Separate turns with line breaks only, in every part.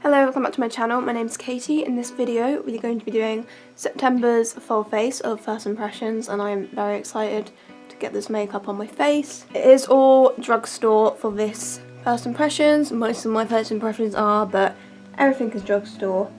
Hello, welcome back to my channel. My name's Katie. In this video we're going to be doing September's full face of first impressions, and I'm very excited to get this makeup on my face. It is all drugstore for this first impressions. Most of my first impressions are, but everything is drugstore.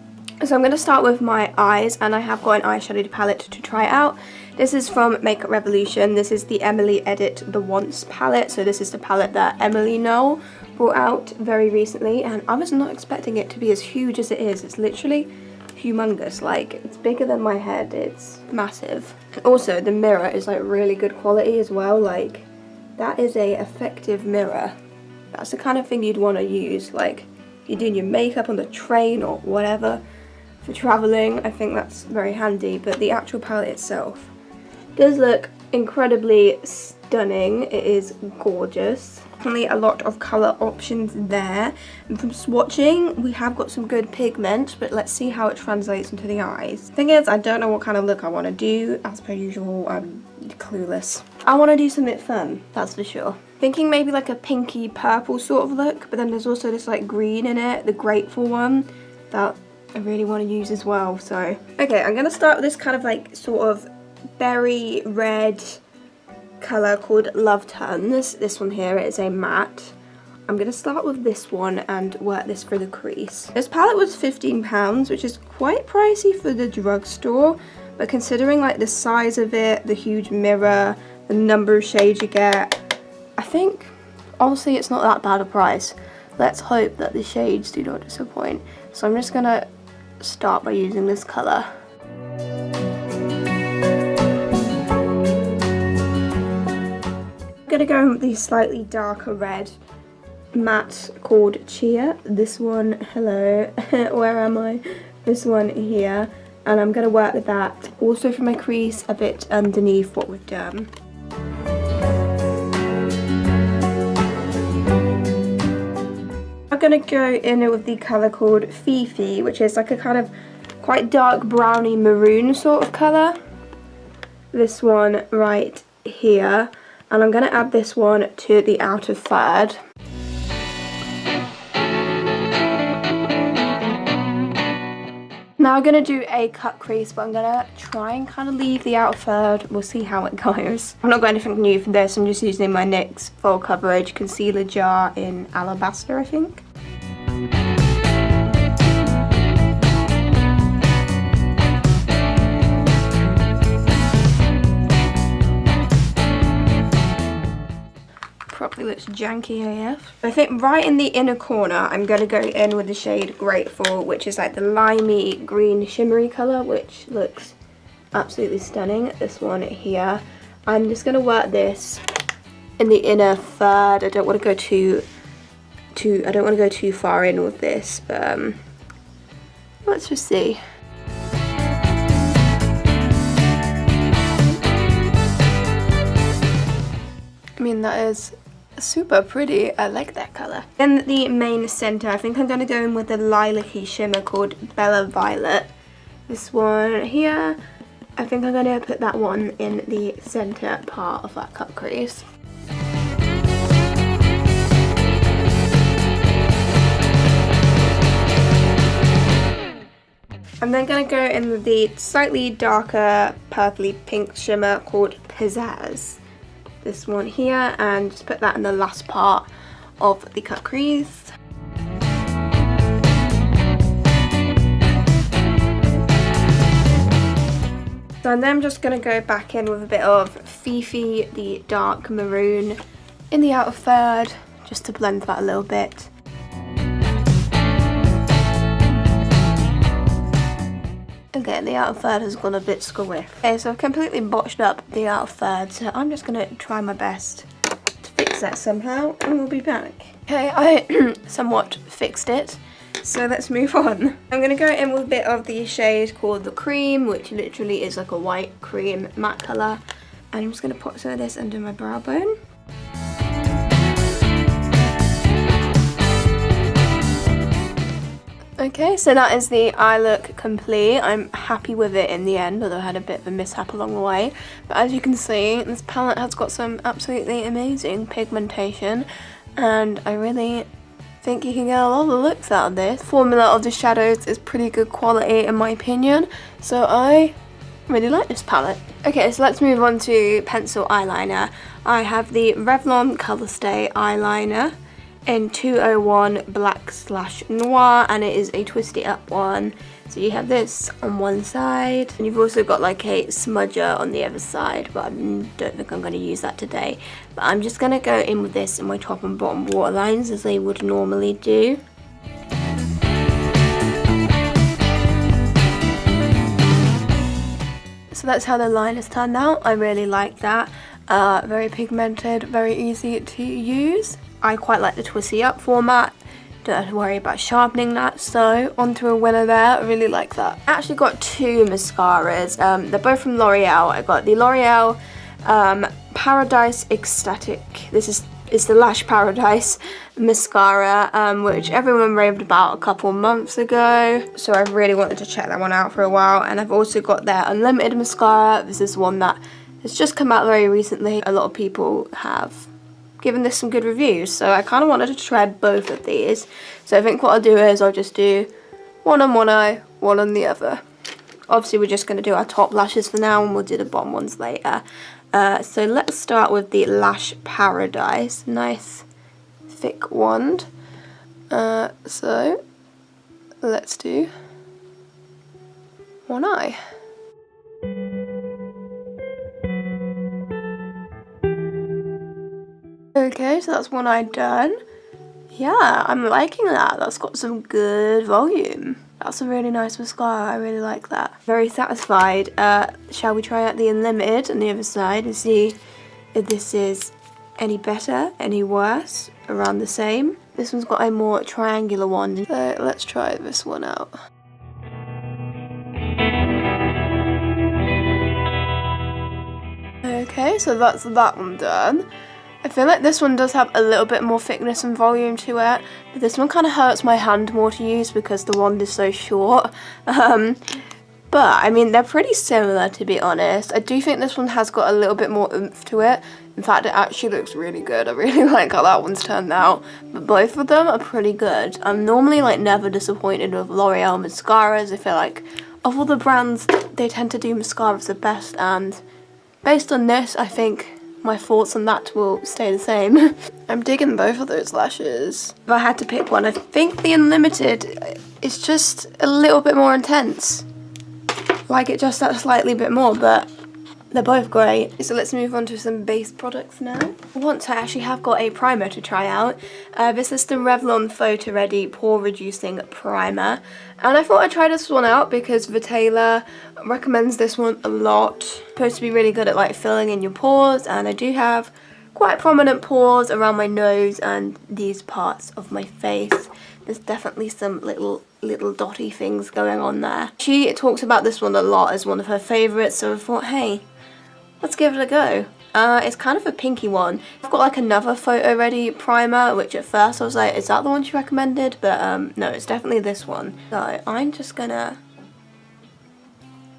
So I'm going to start with my eyes, and I have got an eyeshadow palette to try out. This is from Makeup Revolution. This is the Emily Edit The Once palette. So this is the palette that Emily Noel brought out very recently, and I was not expecting it to be as huge as it is. It's literally humongous. Like, it's bigger than my head. It's massive. Also, the mirror is like really good quality as well. Like, that is a effective mirror. That's the kind of thing you'd want to use, like if you're doing your makeup on the train or whatever. For traveling, I think that's very handy. But the actual palette itself does look incredibly stunning. It is gorgeous. Definitely a lot of colour options there. And from swatching, we have got some good pigment, but let's see how it translates into the eyes. Thing is, I don't know what kind of look I want to do. As per usual, I'm clueless. I want to do something fun, that's for sure. Thinking maybe like a pinky purple sort of look, but then there's also this like green in it, the grateful one, that I really want to use as well. So okay, I'm gonna start with this kind of like sort of berry red colour called Love Turns. This one here is a matte. I'm gonna start with this one and work this through the crease. This palette was £15, which is quite pricey for the drugstore, but considering like the size of it, the huge mirror, the number of shades you get, I think honestly it's not that bad a price. Let's hope that the shades do not disappoint. So I'm just gonna start by using this colour. I'm gonna go in with the slightly darker red matte called Chia. This one, hello, where am I? This one here, and I'm gonna work with that also for my crease a bit underneath what we've done. I'm gonna go in with the colour called Fifi, which is like a kind of quite dark browny maroon sort of colour. This one right here, and I'm gonna add this one to the outer third. Now I'm gonna do a cut crease, but I'm gonna try and kind of leave the outer third. We'll see how it goes. I'm not got anything new for this. I'm just using my NYX Full Coverage Concealer Jar in Alabaster, I think. Probably looks janky AF. I think right in the inner corner, I'm going to go in with the shade Grateful, which is like the limey green shimmery colour, which looks absolutely stunning. This one here. I'm just going to work this in the inner third. I don't want to go too far in with this, but let's just see. I mean, that is super pretty. I like that colour. In the main centre, I think I'm going to go in with the lilac-y shimmer called Bella Violet. This one here. I think I'm going to put that one in the centre part of that cut crease. I'm then going to go in with the slightly darker purpley pink shimmer called Pizzazz. This one here, and just put that in the last part of the cut crease. So then I'm just going to go back in with a bit of Fifi, the dark maroon, in the outer third, just to blend that a little bit. Okay, the outer third has gone a bit squiff. Okay, so I've completely botched up the outer third, so I'm just going to try my best to fix that somehow, and we'll be back. Okay, I somewhat fixed it, so let's move on. I'm going to go in with a bit of the shade called The Cream, which literally is like a white cream matte colour, and I'm just going to put some of this under my brow bone. Okay, so that is the eye look complete. I'm happy with it in the end, although I had a bit of a mishap along the way. But as you can see, this palette has got some absolutely amazing pigmentation, and I really think you can get a lot of looks out of this. The formula of the shadows is pretty good quality in my opinion, so I really like this palette. Okay, so let's move on to pencil eyeliner. I have the Revlon Color Stay eyeliner in 201 Black/Noir, and it is a twisty up one. So you have this on one side, and you've also got like a smudger on the other side, but I don't think I'm going to use that today. But I'm just going to go in with this in my top and bottom waterlines as they would normally do. So that's how the line has turned out. I really like that. Very pigmented, very easy to use. I quite like the twisty up format. Don't have to worry about sharpening that, so onto a winner there. I really like that. I actually got two mascaras. They're both from L'Oreal. I got the L'Oreal Paradise Ecstatic. This is the Lash Paradise mascara, which everyone raved about a couple months ago. So I really wanted to check that one out for a while. And I've also got their Unlimited mascara. This is one that has just come out very recently. A lot of people have given this some good reviews, so I kind of wanted to try both of these. So I think what I'll do is I'll just do one on one eye, one on the other. Obviously we're just going to do our top lashes for now, and we'll do the bottom ones later. So let's start with the Lash Paradise. Nice thick wand. So let's do one eye. Okay, so that's one eye done. Yeah, I'm liking that. That's got some good volume. That's a really nice mascara. I really like that. Very satisfied. Shall we try out the Unlimited on the other side and see if this is any better, any worse, around the same? This one's got a more triangular one. So let's try this one out. Okay, so that's that one done. I feel like this one does have a little bit more thickness and volume to it, but this one kind of hurts my hand more to use because the wand is so short. But I mean, they're pretty similar, to be honest. I do think this one has got a little bit more oomph to it. In fact, it actually looks really good. I really like how that one's turned out. But both of them are pretty good. I'm normally like never disappointed with L'Oreal mascaras. I feel like of all the brands, they tend to do mascaras the best, and based on this, I think my thoughts on that will stay the same. I'm digging both of those lashes. If I had to pick one, I think the Unlimited is just a little bit more intense. Like it just that slightly bit more, but they're both great. So let's move on to some base products now. Once I actually have got a primer to try out. This is the Revlon Photo Ready Pore Reducing Primer. And I thought I'd try this one out because Vitala recommends this one a lot. It's supposed to be really good at like filling in your pores, and I do have quite prominent pores around my nose and these parts of my face. There's definitely some little dotty things going on there. She talks about this one a lot as one of her favourites, so I thought, hey, let's give it a go. It's kind of a pinky one. I've got like another Photo Ready primer, which at first I was like, is that the one she recommended? But no, it's definitely this one. So I'm just gonna,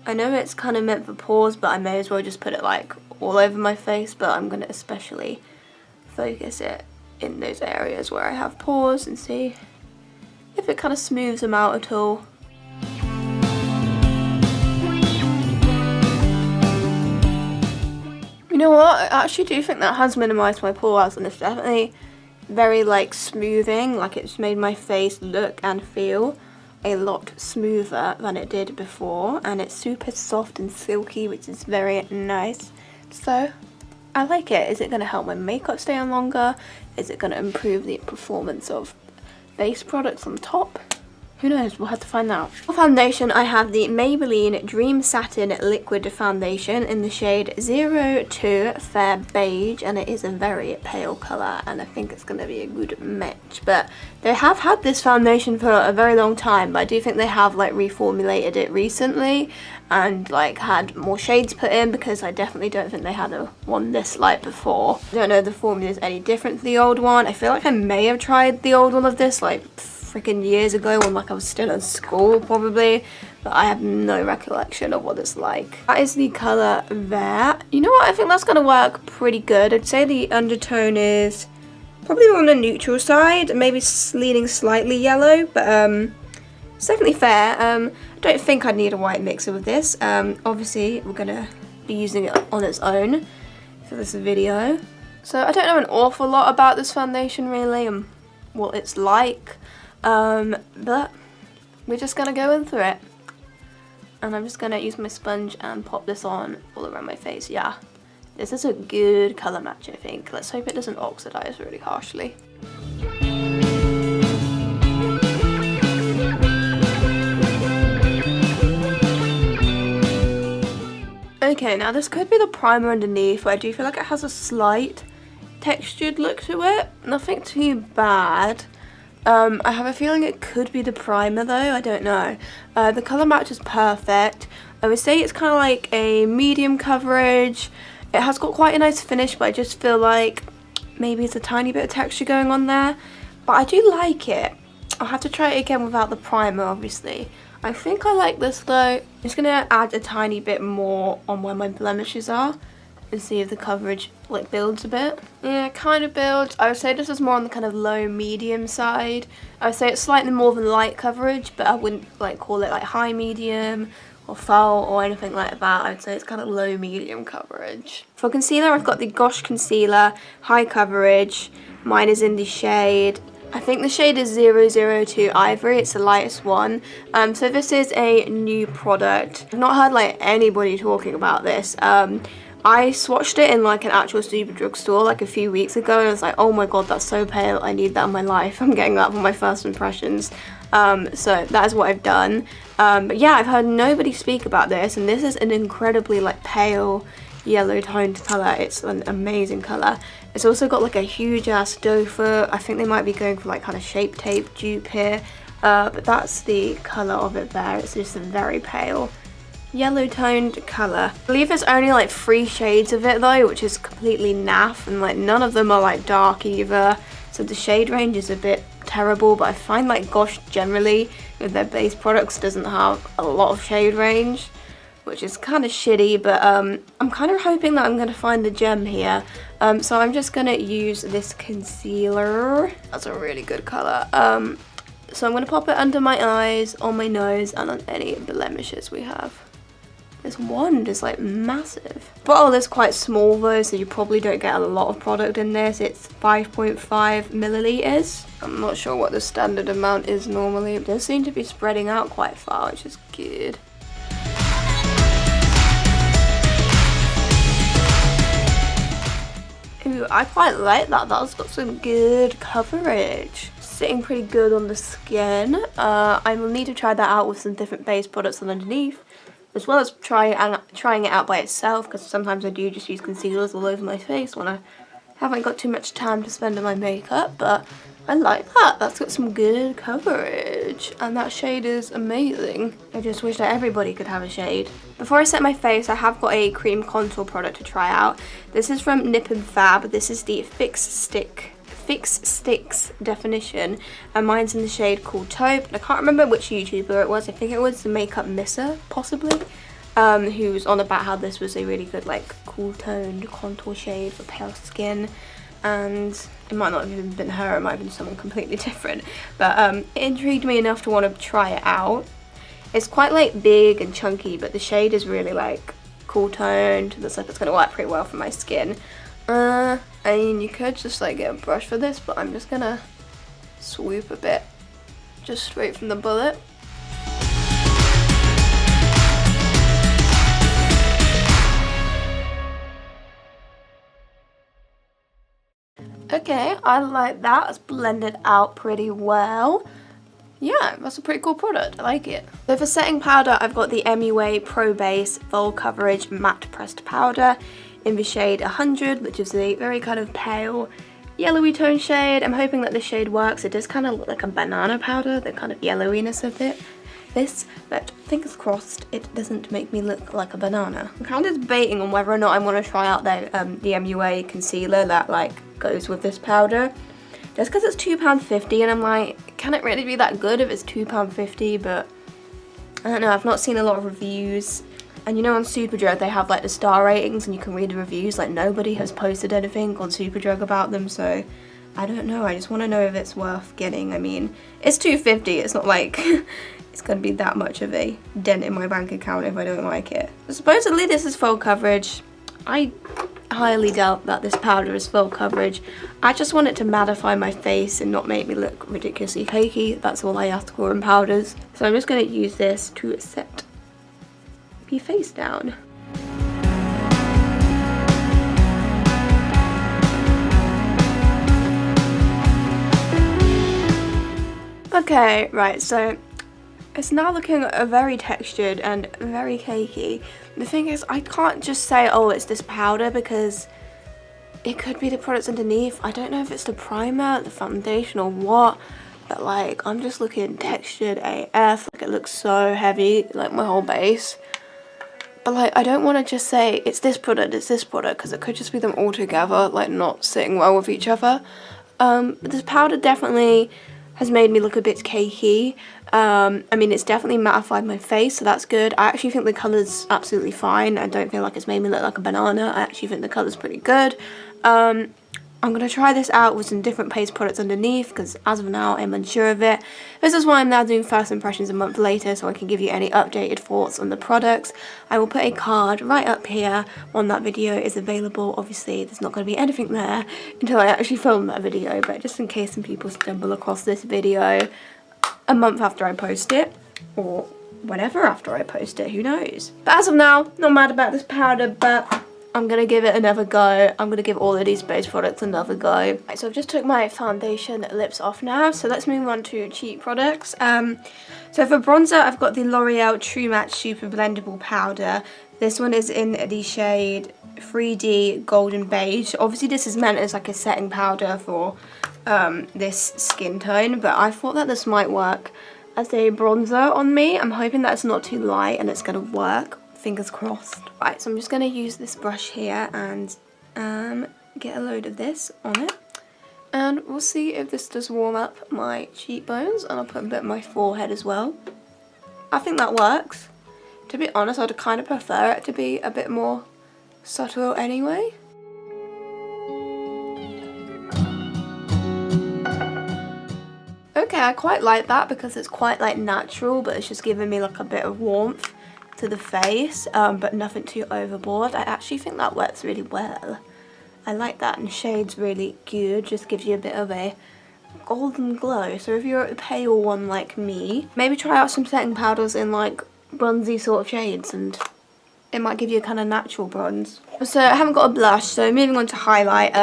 I know it's kind of meant for pores, but I may as well just put it like all over my face, but I'm gonna especially focus it in those areas where I have pores and see if it kind of smooths them out at all. You know what, I actually do think that has minimised my pores, and it's definitely very like smoothing, like it's made my face look and feel a lot smoother than it did before, and it's super soft and silky, which is very nice. So I like it. Is it going to help my makeup stay on longer? Is it going to improve the performance of base products on top? Who knows, we'll have to find out. For foundation, I have the Maybelline Dream Satin Liquid Foundation in the shade 02 Fair Beige, and it is a very pale colour, and I think it's going to be a good match. But they have had this foundation for a very long time, but I do think they have like reformulated it recently and like had more shades put in, because I definitely don't think they had one this light before. I don't know if the formula is any different to the old one. I feel like I may have tried the old one of this like freaking years ago when like I was still in school probably, but I have no recollection of what it's like. That is the colour there. You know what, I think that's going to work pretty good. I'd say the undertone is Probably on the neutral side, maybe leaning slightly yellow, but it's definitely fair. I don't think I'd need a white mixer with this. Obviously, we're going to be using it on its own for this video. So I don't know an awful lot about this foundation really and what it's like, but we're just going to go in through it. And I'm just going to use my sponge and pop this on all around my face. Yeah, this is a good colour match, I think. Let's hope it doesn't oxidize really harshly. Okay, now this could be the primer underneath, but I do feel like it has a slight textured look to it. Nothing too bad. I have a feeling it could be the primer though, I don't know. The colour match is perfect. I would say it's kind of like a medium coverage. It has got quite a nice finish, but I just feel like maybe it's a tiny bit of texture going on there. But I do like it. I'll have to try it again without the primer, obviously. I think I like this though. I'm just going to add a tiny bit more on where my blemishes are and see if the coverage like builds a bit. Yeah, it kind of builds. I would say this is more on the kind of low medium side. I would say it's slightly more than light coverage, but I wouldn't like call it like high medium or foul or anything like that. I would say it's kind of low medium coverage. For concealer, I've got the Gosh concealer, high coverage. Mine is in the shade, I think the shade is 002 Ivory. It's the lightest one. So this is a new product. I've not heard like anybody talking about this. I swatched it in like an actual Superdrug store like a few weeks ago and I was like, oh my god, that's so pale, I need that in my life. I'm getting that for my first impressions. So that is what I've done. But yeah, I've heard nobody speak about this, and this is an incredibly like pale yellow toned colour. It's an amazing colour. It's also got like a huge ass doe foot. I think they might be going for like kind of Shape Tape dupe here. But that's the colour of it there. It's just a very pale yellow toned colour. I believe there's only like 3 shades of it though, which is completely naff, and like none of them are like dark either, so the shade range is a bit terrible. But I find like Gosh generally with their base products doesn't have a lot of shade range, which is kind of shitty, but I'm kind of hoping that I'm going to find the gem here. So I'm just going to use this concealer. That's a really good colour. So I'm going to pop it under my eyes, on my nose, and on any blemishes we have. This wand is like massive. The bottle is quite small though, so you probably don't get a lot of product in this. It's 5.5 milliliters. I'm not sure what the standard amount is normally. It does seem to be spreading out quite far, which is good. Ooh, I quite like that. That's got some good coverage. Sitting pretty good on the skin. I will need to try that out with some different base products on underneath, as well as trying it out by itself, because sometimes I do just use concealers all over my face when I haven't got too much time to spend on my makeup. But I like that. That's got some good coverage, and that shade is amazing. I just wish that everybody could have a shade. Before I set my face, I have got a cream contour product to try out. This is from Nip and Fab. This is the Fix Sticks definition, and mine's in the shade called Taupe. I can't remember which YouTuber it was. I think it was the Makeup Misser, possibly, who's on about how this was a really good like cool toned contour shade for pale skin. And it might not have even been her, it might have been someone completely different, but it intrigued me enough to want to try it out. It's quite like big and chunky, but the shade is really like cool toned. Looks like it's going to work pretty well for my skin. I mean, you could just like get a brush for this, but I'm just gonna swoop a bit just straight from the bullet. Okay, I like that. It's blended out pretty well. Yeah, that's a pretty cool product. I like it. So for setting powder, I've got the MUA Pro Base Full Coverage Matte Pressed Powder in the shade 100, which is a very kind of pale yellowy tone shade. I'm hoping that this shade works. It does kind of look like a banana powder, the kind of yellowiness of it. But fingers crossed it doesn't make me look like a banana. I'm kind of debating on whether or not I want to try out the MUA concealer that like goes with this powder, just because it's £2.50, and I'm like, can it really be that good if it's £2.50? But I don't know, I've not seen a lot of reviews, and you know on Superdrug they have like the star ratings and you can read the reviews. Like nobody has posted anything on Superdrug about them, so I don't know, I just want to know if it's worth getting. I mean, it's $2.50, it's not like it's going to be that much of a dent in my bank account if I don't like it. Supposedly this is full coverage. I highly doubt that this powder is full coverage. I just want it to mattify my face and not make me look ridiculously cakey. That's all I ask for in powders. So I'm just going to use this to set my face down. Okay, right, so it's now looking very textured and very cakey. The thing is, I can't just say, oh, it's this powder, because it could be the products underneath. I don't know if it's the primer, the foundation, or what, but like, I'm just looking textured AF. Like, it looks so heavy, like my whole base. But like, I don't want to just say it's this product, because it could just be them all together, like not sitting well with each other. But this powder definitely has made me look a bit cakey. I mean, it's definitely mattified my face, so that's good. I actually think the colour's absolutely fine. I don't feel like it's made me look like a banana. I actually think the colour's pretty good. I'm going to try this out with some different paste products underneath, because as of now I'm unsure of it. This is why I'm now doing first impressions a month later, so I can give you any updated thoughts on the products. I will put a card right up here when that video is available. Obviously there's not going to be anything there until I actually film that video, but just in case some people stumble across this video a month after I post it, or whatever after I post it, who knows. But as of now, not mad about this powder, but I'm going to give it another go. I'm going to give all of these base products another go. Right, so I've just took my foundation lips off now, so let's move on to cheap products. So for bronzer, I've got the L'Oreal True Match Super Blendable Powder. This one is in the shade 3D Golden Beige. Obviously this is meant as like a setting powder for this skin tone, but I thought that this might work as a bronzer on me. I'm hoping that it's not too light and it's going to work. Fingers crossed. Right, so I'm just going to use this brush here and get a load of this on it. And we'll see if this does warm up my cheekbones, and I'll put a bit on my forehead as well. I think that works. To be honest, I'd kind of prefer it to be a bit more subtle anyway. Okay, I quite like that because it's quite like natural, but it's just giving me like a bit of warmth to the face, but nothing too overboard. I actually think that works really well. I like that, and the shade's really good, just gives you a bit of a golden glow. So if you're a pale one like me, maybe try out some setting powders in like bronzy sort of shades, and it might give you a kind of natural bronze. So I haven't got a blush, so moving on to highlight.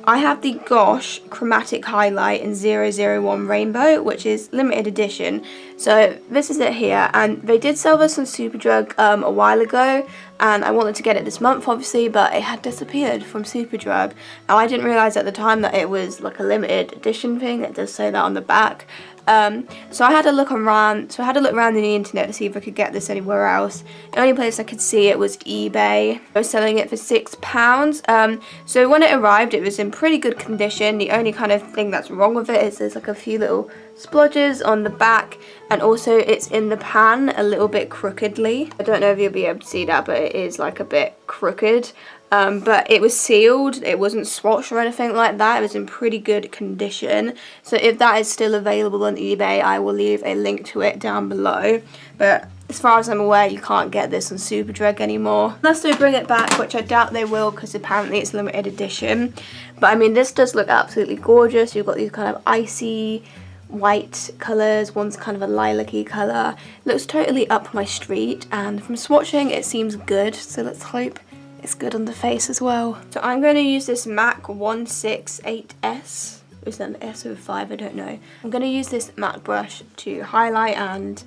I have the Gosh Chromatic Highlight in 001 Rainbow, which is limited edition. So this is it here, and they did sell this on Superdrug a while ago, and I wanted to get it this month obviously, but it had disappeared from Superdrug. Now I didn't realise at the time that it was like a limited edition thing. It does say that on the back. So I had to look around. So I had to look around in the internet to see if I could get this anywhere else. The only place I could see it was eBay. I was selling it for £6. So when it arrived, it was in pretty good condition. The only kind of thing that's wrong with it is there's like a few little splodges on the back, and also it's in the pan a little bit crookedly. I don't know if you'll be able to see that, but it is like a bit crooked. But it was sealed, it wasn't swatched or anything like that. It was in pretty good condition. So if that is still available on eBay, I will leave a link to it down below. But as far as I'm aware, you can't get this on Superdrug anymore. Unless they bring it back, which I doubt they will, because apparently it's limited edition. But I mean, this does look absolutely gorgeous. You've got these kind of icy white colours, one's kind of a lilac-y colour. Looks totally up my street, and from swatching it seems good, so let's hope it's good on the face as well. So I'm going to use this MAC 168S. Is that an S or a 5? I don't know. I'm going to use this matte brush to highlight, and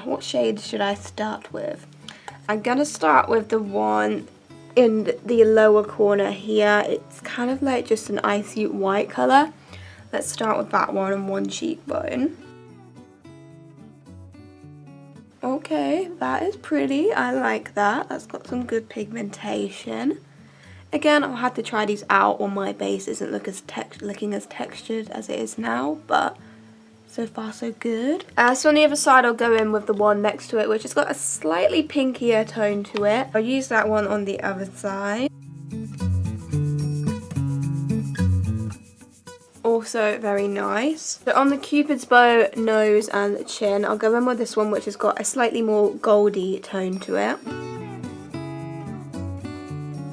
what shade should I start with? I'm going to start with the one in the lower corner here. It's kind of like just an icy white colour. Let's start with that one on one cheekbone. Okay, that is pretty. I like that. That's got some good pigmentation. Again, I'll have to try these out when my base isn't looking as textured as it is now, but so far so good. So on the other side, I'll go in with the one next to it, which has got a slightly pinkier tone to it. I'll use that one on the other side. also very nice. So on the Cupid's bow, nose and chin, I'll go in with this one, which has got a slightly more goldy tone to it.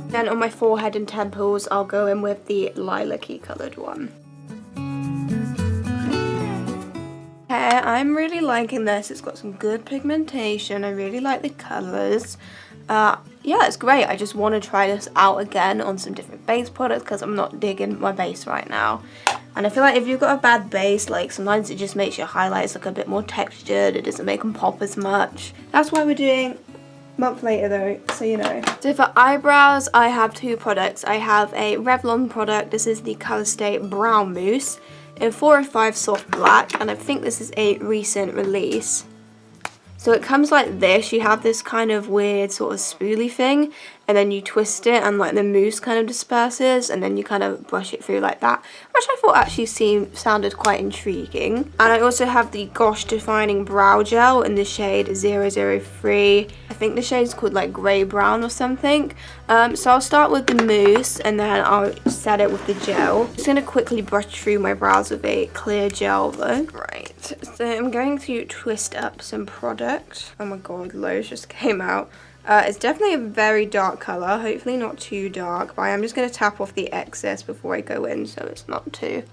Then on my forehead and temples, I'll go in with the lilac-y coloured one. Hair, I'm really liking this. It's got some good pigmentation. I really like the colours. Yeah, it's great. I just want to try this out again on some different base products because I'm not digging my base right now. And I feel like if you've got a bad base, like sometimes it just makes your highlights look a bit more textured. It doesn't make them pop as much. That's why we're doing month later though, so you know. So for eyebrows, I have two products. I have a Revlon product. This is the Colour Stay Brow Mousse in 405 Soft Black, and I think this is a recent release. So it comes like this. You have this kind of weird sort of spoolie thing, and then you twist it and like the mousse kind of disperses, and then you kind of brush it through like that, which I thought actually sounded quite intriguing. And I also have the Gosh Defining Brow Gel in the shade 003. I think the shade's called like grey brown or something. So I'll start with the mousse and then I'll set it with the gel. I'm just going to quickly brush through my brows with a clear gel though. Right, so I'm going to twist up some product. Oh my god, Lush just came out. It's definitely a very dark colour, hopefully not too dark, but I am just going to tap off the excess before I go in so it's not too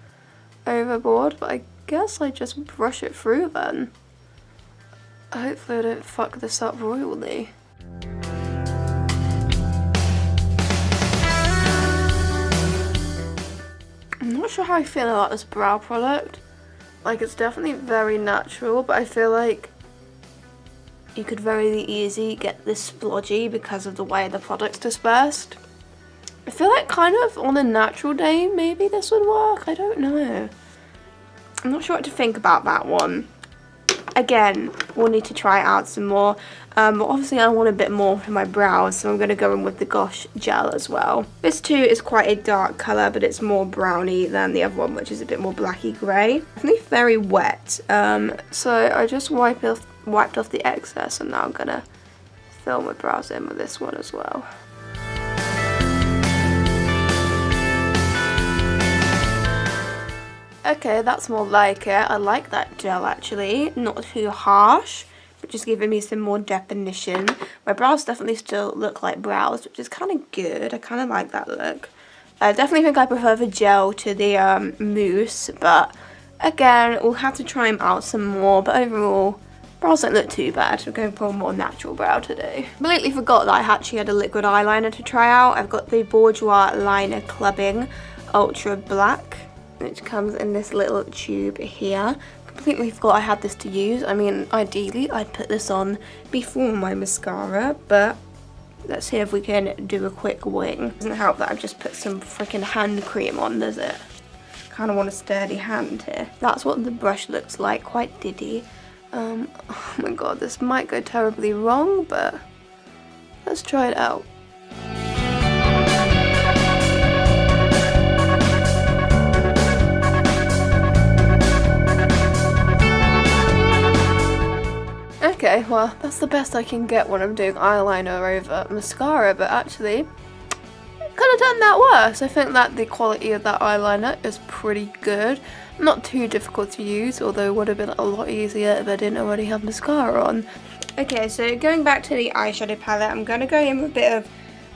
overboard, but I guess I just brush it through then. Hopefully I don't fuck this up royally. I'm not sure how I feel about this brow product. Like, it's definitely very natural, but I feel like you could very easily get this splodgy because of the way the product's dispersed. I feel like kind of on a natural day maybe this would work, I don't know. I'm not sure what to think about that one. Again, we'll need to try it out some more, but obviously I want a bit more for my brows, so I'm going to go in with the Gosh gel as well. This too is quite a dark colour, but it's more browny than the other one, which is a bit more blacky grey. Definitely very wet, so I just wiped off the excess, and now I'm going to fill my brows in with this one as well. Okay, that's more like it. I like that gel actually. Not too harsh, but just giving me some more definition. My brows definitely still look like brows, which is kind of good. I kind of like that look. I definitely think I prefer the gel to the mousse, but again, we'll have to try them out some more. But overall, brows don't look too bad. We're going for a more natural brow today. Completely forgot that I actually had a liquid eyeliner to try out. I've got the Bourjois Liner Clubbing Ultra Black, which comes in this little tube here. Completely forgot I had this to use. I mean, ideally I'd put this on before my mascara, but let's see if we can do a quick wing. Doesn't help that I've just put some freaking hand cream on, does it? Kind of want a sturdy hand here. That's what the brush looks like, quite diddy. Oh my god, this might go terribly wrong, but let's try it out. Okay, well, that's the best I can get when I'm doing eyeliner over mascara, but actually, could have done that worse. I think that the quality of that eyeliner is pretty good. Not too difficult to use, although it would have been a lot easier if I didn't already have mascara on. Okay, so going back to the eyeshadow palette, I'm going to go in with a bit of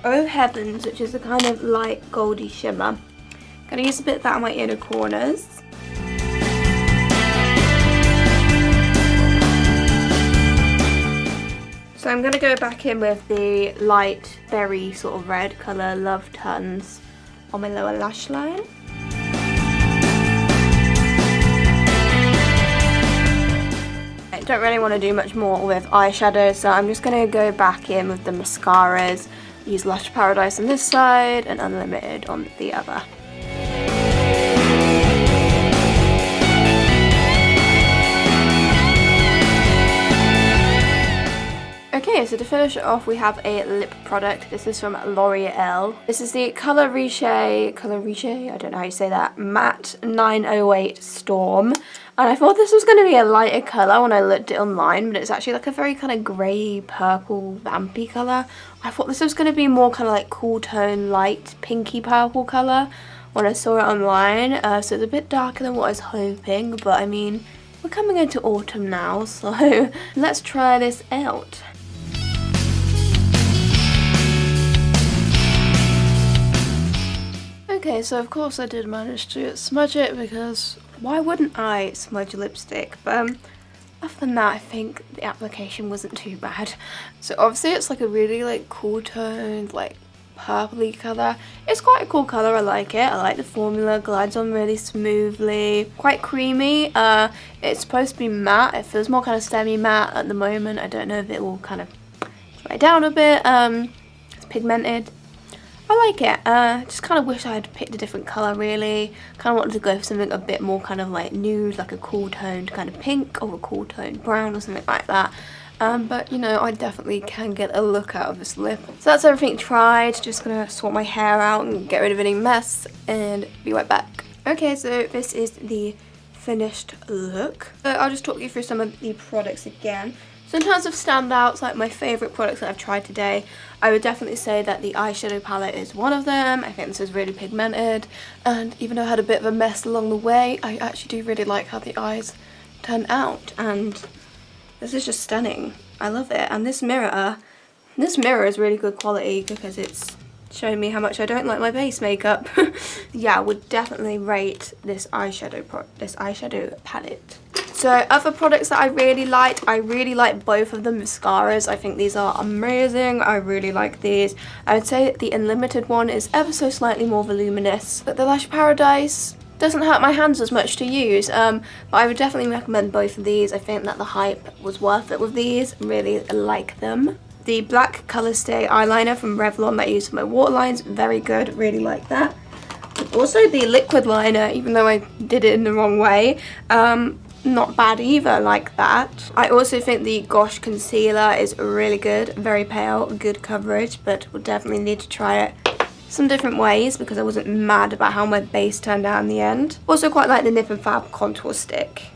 Oh Heavens, which is a kind of light goldy shimmer. I'm going to use a bit of that on my inner corners. So I'm going to go back in with the light berry sort of red colour Love Tons on my lower lash line. I don't really want to do much more with eyeshadow, so I'm just going to go back in with the mascaras. Use Lush Paradise on this side and Unlimited on the other. Okay, so to finish it off, we have a lip product. This is from L'Oreal. This is the Color Riche, I don't know how you say that, Matte 908 Storm. And I thought this was going to be a lighter colour when I looked it online, but it's actually like a very kind of grey, purple, vampy colour. I thought this was going to be more kind of like cool tone, light, pinky purple colour, when I saw it online, so it's a bit darker than what I was hoping, but I mean, we're coming into autumn now, so let's try this out. Okay, so of course I did manage to smudge it, because why wouldn't I smudge lipstick? But other than that, I think the application wasn't too bad. So obviously it's like a really like cool toned, like purpley colour. It's quite a cool colour, I like it. I like the formula, glides on really smoothly. Quite creamy. It's supposed to be matte. It feels more kind of semi-matte at the moment. I don't know if it will kind of dry down a bit. It's pigmented. I like it. Just kind of wish I had picked a different colour really. Kind of wanted to go for something a bit more kind of like nude, like a cool toned kind of pink or a cool toned brown or something like that. But you know, I definitely can get a look out of this lip. So that's everything tried. Just gonna sort my hair out and get rid of any mess and be right back. Okay, so this is the finished look. So I'll just talk you through some of the products again. So in terms of standouts, like my favourite products that I've tried today, I would definitely say that the eyeshadow palette is one of them. I think this is really pigmented, and even though I had a bit of a mess along the way, I actually do really like how the eyes turn out, and this is just stunning. I love it. And this mirror is really good quality because it's showing me how much I don't like my base makeup. Yeah, I would definitely rate this eyeshadow palette. So other products that I really like both of the mascaras. I think these are amazing. I really like these. I would say the Unlimited one is ever so slightly more voluminous, but the Lush Paradise doesn't hurt my hands as much to use. But I would definitely recommend both of these. I think that the hype was worth it with these. Really like them. The black Colour Stay eyeliner from Revlon that I use for my waterlines, very good. Really like that. Also the liquid liner, even though I did it in the wrong way. Not bad either, like that. I also think the Gosh concealer is really good, very pale, good coverage, but would definitely need to try it some different ways because I wasn't mad about how my base turned out in the end. Also quite like the Nip and Fab contour stick.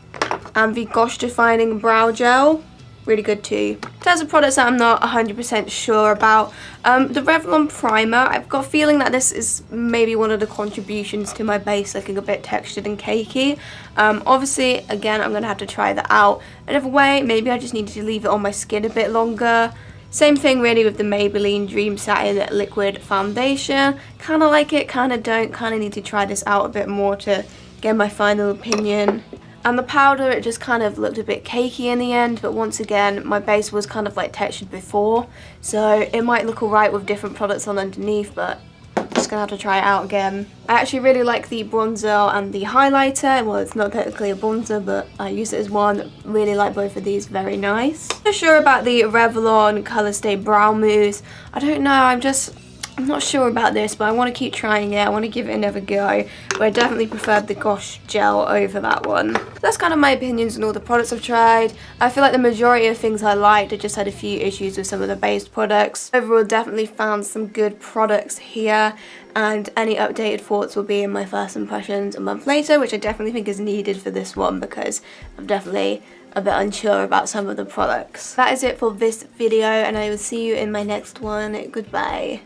And the Gosh defining brow gel, really good too. There's a products that I'm not 100% sure about. The Revlon primer, I've got a feeling that this is maybe one of the contributions to my base looking a bit textured and cakey. Obviously, again, I'm going to have to try that out another way. Maybe I just needed to leave it on my skin a bit longer. Same thing really with the Maybelline Dream Satin Liquid Foundation. Kind of like it, kind of don't. Kind of need to try this out a bit more to get my final opinion. And the powder, it just kind of looked a bit cakey in the end, but once again, my base was kind of like textured before, so it might look alright with different products on underneath, but I'm just gonna have to try it out again. I actually really like the bronzer and the highlighter. Well, it's not technically a bronzer, but I use it as one. Really like both of these, very nice. Not sure about the Revlon Colour Stay Brow Mousse. I don't know, I'm not sure about this, but I want to keep trying it. I want to give it another go, but I definitely preferred the Gosh gel over that one. That's kind of my opinions on all the products I've tried. I feel like the majority of things I liked. I just had a few issues with some of the base products. Overall, definitely found some good products here, and any updated thoughts will be in my first impressions a month later, which I definitely think is needed for this one because I'm definitely a bit unsure about some of the products. That is it for this video, and I will see you in my next one. Goodbye.